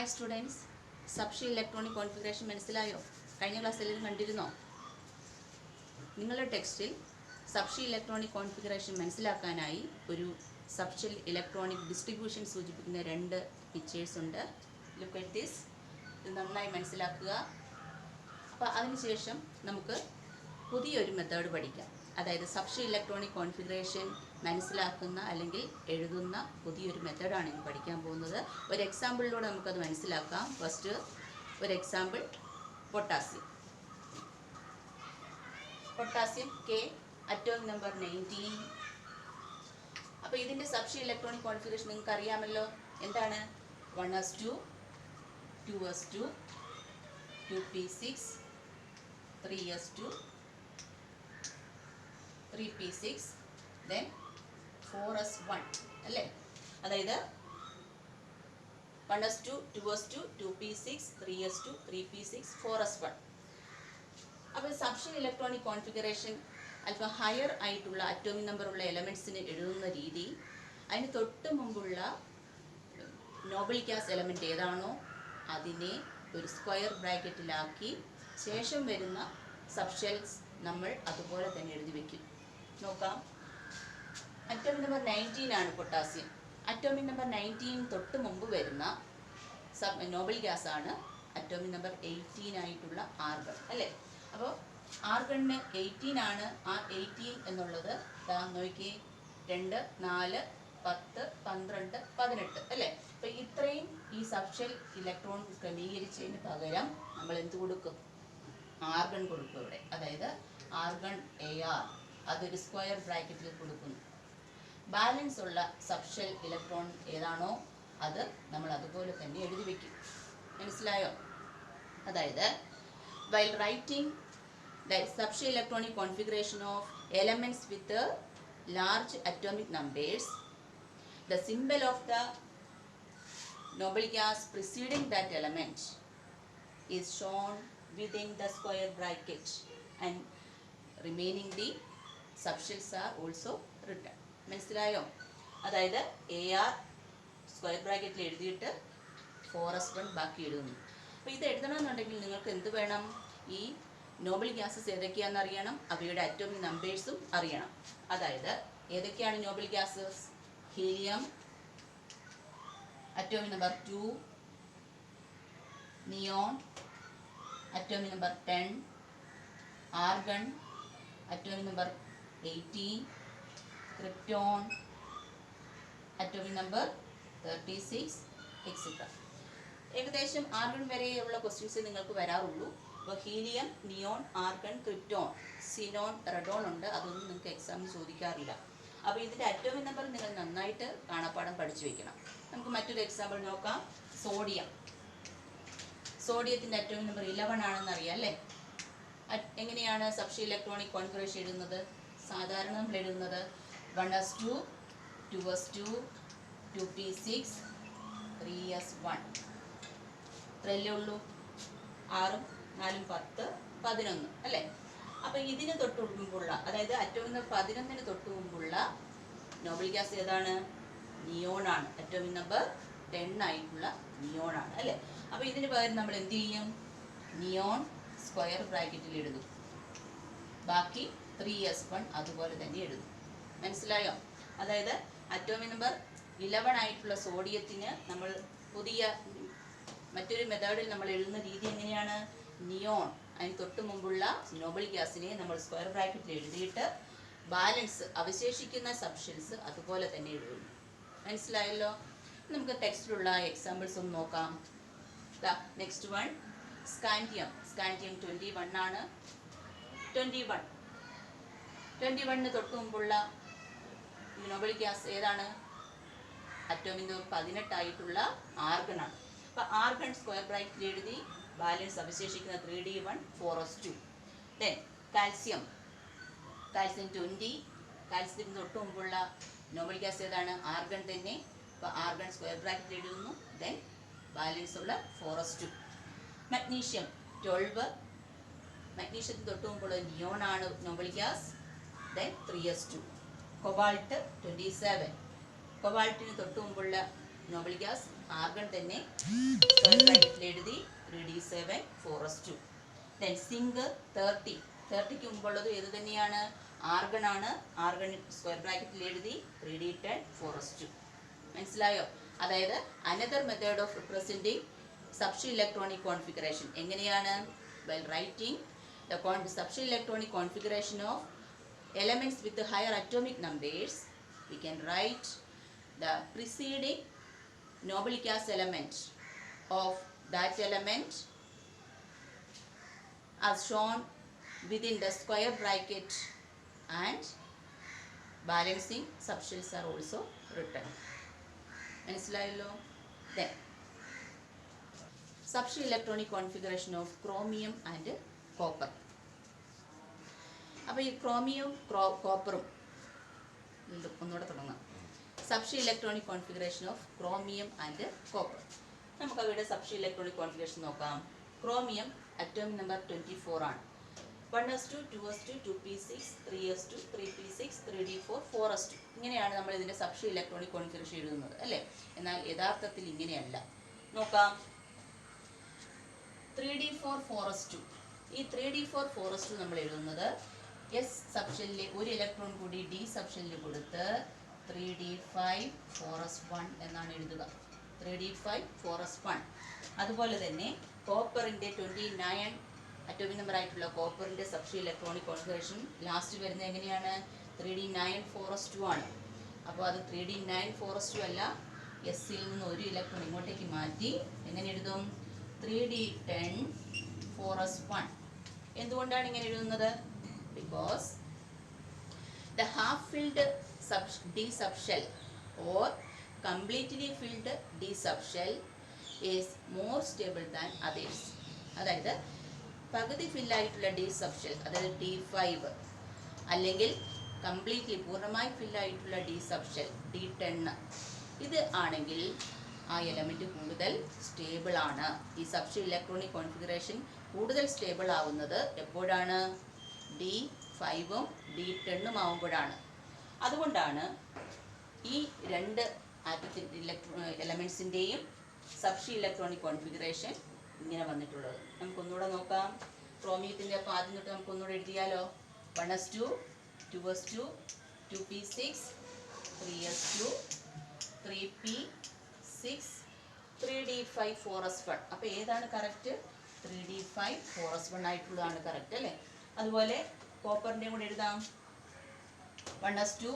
Hi students, സബ്ഷി electronic configuration മനസ്സിലായോ? കഴിഞ്ഞ ക്ലാസ്സിൽ ഇത് കണ്ടിരുന്നോ? നിങ്ങളുടെ ടെക്സ്റ്റിൽ സബ്ഷി ഇലക്ട്രോണിക് കോൺഫിഗറേഷൻ മനസ്സിലാക്കാനായി ഒരു സബ്ഷെൽ ഇലക്ട്രോണിക് ഡിസ്ട്രിബ്യൂഷൻ സൂചിപ്പിക്കുന്ന രണ്ട് പിക്ചേഴ്സ് ഉണ്ട്. Look at this. ഇത് നന്നായി മനസ്സിലാക്കുക. അപ്പോൾ അതിനുശേഷം നമുക്ക് പുതിയൊരു മെത്തേഡ് പഠിക്കാം. അതായത് സബ്ഷി ഇലക്ട്രോണിക് കോൺഫിഗറേഷൻ മനസ്സിലാക്കുന്ന അല്ലെങ്കിൽ എഴുതുന്ന പുതിയൊരു മെത്തേഡാണ് ഇന്ന് പഠിക്കാൻ പോകുന്നത്. ഒരു എക്സാമ്പിളിലൂടെ നമുക്കത് മനസ്സിലാക്കാം. ഫസ്റ്റ് ഒരു example, potassium K, atomic number 19. അപ്പോൾ ഇതിൻ്റെ സബ്ഷി ഇലക്ട്രോണിക് കോൺഫിഗറേഷൻ നിങ്ങൾക്ക് അറിയാമല്ലോ. എന്താണ്? 1s2, 2s2, 2p6, 3s2, 3p6, then 4s1 അല്ലേ? അതായത് 1s2, 2s2, 2p6, 3s2, 3p6, 4s1. അപ്പോൾ സബ്ഷി ഇലക്ട്രോണിക് കോൺഫിഗറേഷൻ അല്പം ഹയർ ആയിട്ടുള്ള അറ്റോമിക് നമ്പറുള്ള എലമെൻറ്റ്സിന് എഴുതുന്ന രീതി, അതിന് തൊട്ട് മുമ്പുള്ള നോബൽ ഗ്യാസ് എലമെൻറ്റ് ഏതാണോ അതിനെ ഒരു സ്ക്വയർ ബ്രാക്കറ്റിലാക്കി ശേഷം വരുന്ന സബ്ഷെൽസ് നമ്മൾ അതുപോലെ തന്നെ എഴുതി വയ്ക്കും. നോക്കാം. അറ്റോമിക് നമ്പർ 19 ആണ് പൊട്ടാസ്യം. അറ്റോമിക് നമ്പർ 19 തൊട്ട് മുമ്പ് വരുന്ന നോബൽ ഗ്യാസ് ആണ് അറ്റോമിക് നമ്പർ 18 ആയിട്ടുള്ള ആർഗൺ അല്ലേ? അപ്പോൾ ആർഗണിന് 18 ആണ്. ആ 18 എന്നുള്ളത് നോക്കിയേ, 2, 4, 10, 12, 18 അല്ലേ? അപ്പോൾ ഇത്രയും ഈ സബ്ഷെൽ ഇലക്ട്രോൺ ക്രമീകരിച്ചതിന് പകരം നമ്മൾ എന്ത് കൊടുക്കും? ആർഗൺ കൊടുക്കും ഇവിടെ. അതായത് ആർഗൺ AR അതൊരു സ്ക്വയർ ബ്രാക്കറ്റിൽ കൊടുക്കുന്നു. ബാലൻസ് ഉള്ള സബ്ഷെൽ ഇലക്ട്രോൺ ഏതാണോ അത് നമ്മൾ അതുപോലെ തന്നെ എഴുതി വയ്ക്കും. മനസ്സിലായോ? അതായത് while writing the subshell electronic configuration of elements with large atomic numbers, the symbol of the noble gas preceding that element is shown within the square bracket and remaining the subshells are also written. മനസ്സിലായോ? അതായത് AR square ബ്രാക്കറ്റിൽ എഴുതിയിട്ട് 4s1 ബാക്കി എഴുതുന്നു. അപ്പോൾ ഇത് എഴുതണമെന്നുണ്ടെങ്കിൽ നിങ്ങൾക്ക് എന്ത് വേണം? ഈ നോബൽ ഗ്യാസസ് ഏതൊക്കെയാണെന്ന് അറിയണം, അവയുടെ അറ്റോമിക് നമ്പേഴ്സും അറിയണം. അതായത് ഏതൊക്കെയാണ് Nobel gases? Helium atomic number 2, neon atomic number 10, argon atomic number 18, krypton atomic number 36, etcetera. ഏകദേശം ആർഗൺ വരെയുള്ള ക്വസ്റ്റ്യൻസ് നിങ്ങൾക്ക് വരാറുള്ളൂ. അപ്പോൾ helium, neon, argon, krypton, xenon, റെഡോൺ ഉണ്ട്. അതൊന്നും നിങ്ങൾക്ക് എക്സാമിന് ചോദിക്കാറില്ല. അപ്പോൾ ഇതിൻ്റെ അറ്റോമിക് നമ്പർ നിങ്ങൾ നന്നായിട്ട് കാണാപ്പാഠം പഠിച്ചു വയ്ക്കണം. നമുക്ക് മറ്റൊരു എക്സാമ്പിൾ നോക്കാം. സോഡിയത്തിൻ്റെ അറ്റോമിക് നമ്പർ 11 ആണെന്ന് അറിയാം അല്ലേ? എങ്ങനെയാണ് സബ്ഷി ഇലക്ട്രോണിക് കോൺഫിഗറേഷൻ എഴുതുന്നത്? സാധാരണ നമ്മൾ എഴുതുന്നത് 1s2, 2s2, 2p6, 3s1 ഇത്രയല്ലേ ഉള്ളൂ. 6, 4, 10, 11 അല്ലേ? അപ്പോൾ ഇതിന് തൊട്ട് മുമ്പുള്ള, അതായത് അറ്റോമിക് നമ്പർ 11 തൊട്ട് മുമ്പുള്ള നോബൽ ഗ്യാസ് ഏതാണ്? നിയോൺ ആണ്. അറ്റോമിക് നമ്പർ 10 ആയിട്ടുള്ള നിയോൺ ആണ് അല്ലേ? അപ്പോൾ ഇതിന് പകരം നമ്മൾ എന്ത് ചെയ്യും? നിയോൺ സ്ക്വയർ ബ്രാക്കറ്റിൽ എഴുതും. ബാക്കി 3s1 അതുപോലെ തന്നെ എഴുതും. മനസ്സിലായോ? അതായത് അറ്റോമിക് നമ്പർ 11 ആയിട്ടുള്ള സോഡിയത്തിന് നമ്മൾ പുതിയ മറ്റൊരു മെത്തേഡിൽ നമ്മൾ എഴുതുന്ന രീതി എങ്ങനെയാണ്? നിയോൺ അതിന് തൊട്ട് മുമ്പുള്ള നോബൽ ഗ്യാസിനെ നമ്മൾ സ്ക്വയർ ബ്രാക്കറ്റിൽ എഴുതിയിട്ട് ബാലൻസ് അവശേഷിക്കുന്ന സബ്ഷെൽസ് അതുപോലെ തന്നെ എഴുതുന്നു. മനസ്സിലായല്ലോ? നമുക്ക് ടെക്സ്റ്റിലുള്ള എക്സാമ്പിൾസ് ഒന്ന് നോക്കാം. നെക്സ്റ്റ് വൺ, സ്കാൻഡിയം 21 ആണ്. 21 തൊട്ട് മുമ്പുള്ള നോബൽ ഗ്യാസ് ഏതാണ്? അറ്റോമിക് നമ്പർ 18 ആയിട്ടുള്ള ആർഗൺ ആണ്. അപ്പോൾ ആർഗൺ സ്ക്വയർ ബ്രാക്കറ്റിൽ എഴുതി ബാലൻസ് അവശേഷിക്കുന്ന 3d1, 4s2. Then calcium 20. കാൽസ്യത്തിന് തൊട്ട് മുമ്പുള്ള നോബൽ ഗ്യാസ് ഏതാണ്? ആർഗൺ തന്നെ. അപ്പോൾ ആർഗൺ സ്ക്വയർ ബ്രാക്കറ്റിൽ എഴുതുന്നു. ദെൻ ബാലൻസ് ഉള്ള 4s2. മഗ്നീഷ്യം 12. മഗ്നീഷ്യത്തിന് തൊട്ട് മുമ്പുള്ള നിയോൺ ആണ് Nobel gas. Then 3s2. Cobalt 27. കൊബാൾട്ടിന് തൊട്ട് മുമ്പുള്ള നോബൽ ഗ്യാസ് ആർഗൺ തന്നെ സ്ക്വയർ ബ്രാക്കറ്റിൽ എഴുതി 3d7 4s2. Then zinc 30. 30ക്ക് മുമ്പുള്ളത് ഏത് തന്നെയാണ്? ആർഗൺ ആണ്. ആർഗൺ സ്ക്വയർ ബ്രാക്കറ്റിൽ എഴുതി 3d10 4s2. മനസ്സിലായോ? അതായത് another method of representing subshell electronic configuration എങ്ങനെയാണ്? By writing the subshell electronic configuration of elements with the higher atomic numbers. We can write the preceding noble gas element of that element as shown within the square bracket, and balancing subshells are also written. മനസ്സിലായല്ലോ? Then subshell electronic configuration of chromium and copper. അപ്പോൾ ഈ ക്രോമിയവും കോപ്പറും ഒന്നുകൂടെ തുടങ്ങാം. Subshell electronic configuration of chromium and copper. നമുക്ക് അവയുടെ subshell electronic configuration നോക്കാം. Chromium atomic number 24 ആണ്. 1s2 2s2 2p6 3s2 3p6 3d4 4s2. ഇങ്ങനെയാണ് നമ്മൾ ഇതിൻ്റെ സബ്ഷി ഇലക്ട്രോണിക് കോൺഫിഗറേഷൻ എഴുതുന്നത് അല്ലേ? എന്നാൽ യഥാർത്ഥത്തിൽ ഇങ്ങനെയല്ല. നോക്കാം. 3d4 4s2. ഈ 3d4 4s2 നമ്മൾ എഴുതുന്നത് എസ് സബ്ഷെല്ലിൽ ഒരു ഇലക്ട്രോൺ കൂടി ഡി സബ്ഷെല്ലിൽ കൊടുത്ത് 3d5 4s1 എന്നാണ് എഴുതുക. 3d5 4s1. അതുപോലെ തന്നെ കോപ്പറിൻ്റെ 29 അറ്റോമിക് നമ്പർ ആയിട്ടുള്ള കോപ്പറിൻ്റെ സബ്ഷി ഇലക്ട്രോണിക് കോൺഫിഗറേഷൻ ലാസ്റ്റ് വരുന്നത് എങ്ങനെയാണ്? 3d9 4s2 ആണ്. അപ്പോൾ അത് 3d9 4s2 അല്ല, എസ്സിൽ നിന്ന് ഒരു ഇലക്ട്രോൺ ഇങ്ങോട്ടേക്ക് മാറ്റി എങ്ങനെ എഴുതും? 3d10 4s1. എന്തുകൊണ്ടാണ് ഇങ്ങനെ എഴുതുന്നത്? Because the half filled D subshell or completely filled D subshell is more stable than others. അതായത് പകുതി ഫില്ലായിട്ടുള്ള ഡി സബ്ഷെൽ, അതായത് D5, അല്ലെങ്കിൽ കംപ്ലീറ്റ്ലി പൂർണ്ണമായി ഫില്ലായിട്ടുള്ള ഡി സബ്ഷെൽ D10, ഇത് ആണെങ്കിൽ ആ എലമെൻറ്റ് കൂടുതൽ സ്റ്റേബിൾ ആണ്. ഈ സബ്ഷെൽ ഇലക്ട്രോണിക് കോൺഫിഗറേഷൻ കൂടുതൽ സ്റ്റേബിൾ ആവുന്നത് എപ്പോഴാണ്? D5ഉം D10ഉം ആവുമ്പോഴാണ്. അതുകൊണ്ടാണ് ഈ രണ്ട് എലമെൻസിൻ്റെയും സബ്ഷി ഇലക്ട്രോണിക് കോൺഫിഗറേഷൻ ഇങ്ങനെ വന്നിട്ടുള്ളത്. നമുക്കൊന്നുകൂടെ നോക്കാം. ക്രോമിയത്തിൻ്റെ അപ്പോൾ ആദ്യം തൊട്ട് നമുക്കൊന്നുകൂടെ എഴുതിയാലോ? 1s2 2s2 2p6 3s2 3p6 3d5 4s1. അപ്പോൾ ഏതാണ് കറക്റ്റ്? 3d5 4s1 ആയിട്ടുള്ളതാണ് കറക്റ്റ് അല്ലേ? അതുപോലെ കോപ്പറിൻ്റെയും കൂടെ എഴുതാം. 1s2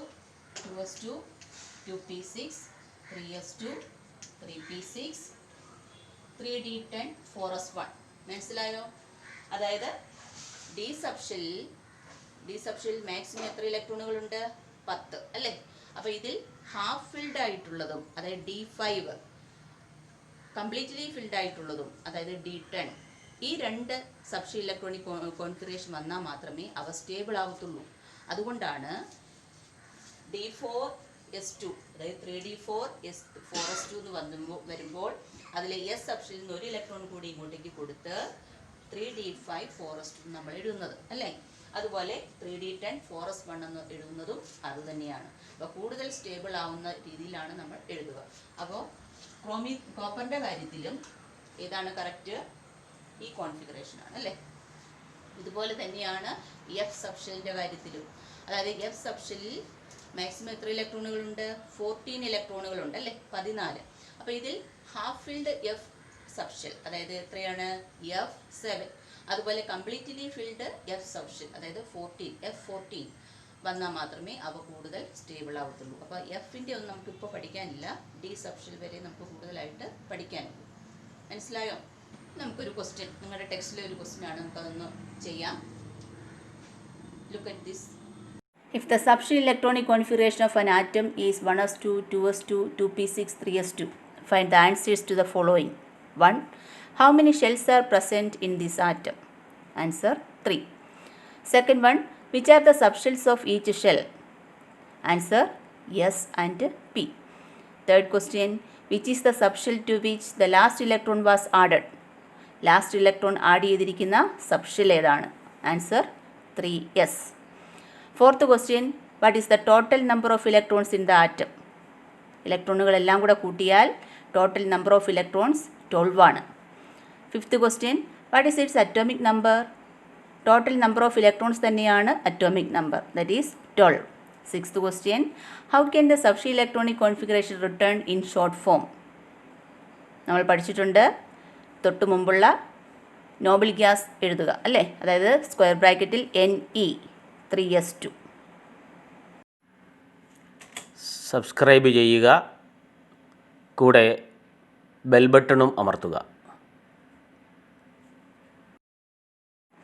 2s2 2p6 3s2 3p6 3d10 4s1. മനസ്സിലായോ? അതായത് ഡി സബ്ഷെല്ലിൽ മാക്സിമം എത്ര ഇലക്ട്രോണുകളുണ്ട്? 10 അല്ലേ? അപ്പോൾ ഇതിൽ ഹാഫ് ഫിൽഡ് ആയിട്ടുള്ളതും, അതായത് D5, കംപ്ലീറ്റ്ലി ഫിൽഡ് ആയിട്ടുള്ളതും, അതായത് D10, ഈ രണ്ട് സബ്ഷി ഇലക്ട്രോണിക് കോൺഫിഗറേഷൻ വന്നാൽ മാത്രമേ അവ സ്റ്റേബിൾ ആവത്തുള്ളൂ. അതുകൊണ്ടാണ് D4s2, അതായത് 3d4 4s2 എന്ന് വരുമ്പോൾ അതിലെ എസ് സബ്ഷെല്ലിൽ നിന്ന് ഒരു ഇലക്ട്രോൺ കൂടി ഇങ്ങോട്ടേക്ക് കൊടുത്ത് 3d5 4s2 നമ്മൾ എഴുതുന്നത് അല്ലേ? അതുപോലെ 3d10 4s1 എന്ന് എഴുതുന്നതും അതുതന്നെയാണ്. അപ്പോൾ കൂടുതൽ സ്റ്റേബിൾ ആവുന്ന രീതിയിലാണ് നമ്മൾ എഴുതുക. അപ്പോൾ കോപ്പറിൻ്റെ കാര്യത്തിലും ഏതാണ് കറക്റ്റ്? ഈ കോൺഫിഗറേഷനാണ് അല്ലേ? ഇതുപോലെ തന്നെയാണ് എഫ് സബ്ഷെല്ലിൻ്റെ കാര്യത്തിലും. അതായത് എഫ് സബ്ഷെല്ലിൽ മാക്സിമം എത്ര ഇലക്ട്രോണുകളുണ്ട്? 14 ഇലക്ട്രോണുകളുണ്ട് അല്ലേ? 14. അപ്പോൾ ഇതിൽ ഹാഫ് ഫിൽഡ് എഫ് സബ്ഷെൽ, അതായത് എത്രയാണ്? F7. അതുപോലെ കംപ്ലീറ്റ്ലി ഫിൽഡ് എഫ് സബ്ഷെൽ, അതായത് F14 വന്നാൽ മാത്രമേ അവ കൂടുതൽ സ്റ്റേബിൾ ആവത്തുള്ളൂ. അപ്പോൾ എഫിൻ്റെ ഒന്നും നമുക്കിപ്പോൾ പഠിക്കാനില്ല. ഡി സബ്ഷെൽ വരെ നമുക്ക് കൂടുതലായിട്ട് പഠിക്കാനുള്ളൂ. മനസ്സിലായോ? നമുക്കൊരു ക്വസ്റ്റ്യൻ, നിങ്ങളുടെ ടെക്സ്റ്റിലെ ഒരു ക്വസ്റ്റ്യൻ ആണ്, നമുക്കതൊന്ന് ചെയ്യാം. Look at this. If the subshell electronic configuration of an atom is 1s2 2s2 2p6 3s2, find the answers to the following. 1. How many shells are present in this atom? Answer 3. Second one, which are the subshells of each shell? Answer S and P. Third question, which is the subshell to which the last electron was added? Last electron add ചെയ്തിരിക്കുന്ന subshell ഏതാണ്? Answer 3s. Fourth question, what is the total number of electrons in the atom? ഇലക്ട്രോണുകളെല്ലാം കൂടെ കൂട്ടിയാൽ total number of electrons 12 ആണ്. Fifth question, what is its atomic number? Total number of electrons തന്നെയാണ് atomic number, that is 12. Sixth question, how can the subshell electronic configuration return in short form? നമ്മൾ പഠിച്ചിട്ടുണ്ട്, തൊട്ട് മുമ്പുള്ള noble gas എഴുതുക അല്ലേ, അതായത് square ബ്രാക്കറ്റിൽ Ne 3s2. സബ്സ്ക്രൈബ് ചെയ്യുക, കൂടെ ബെൽ ബട്ടണും അമർത്തുക.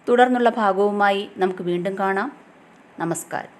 തുടർന്നുള്ള ഭാഗവുമായി നമുക്ക് വീണ്ടും കാണാം. നമസ്കാരം.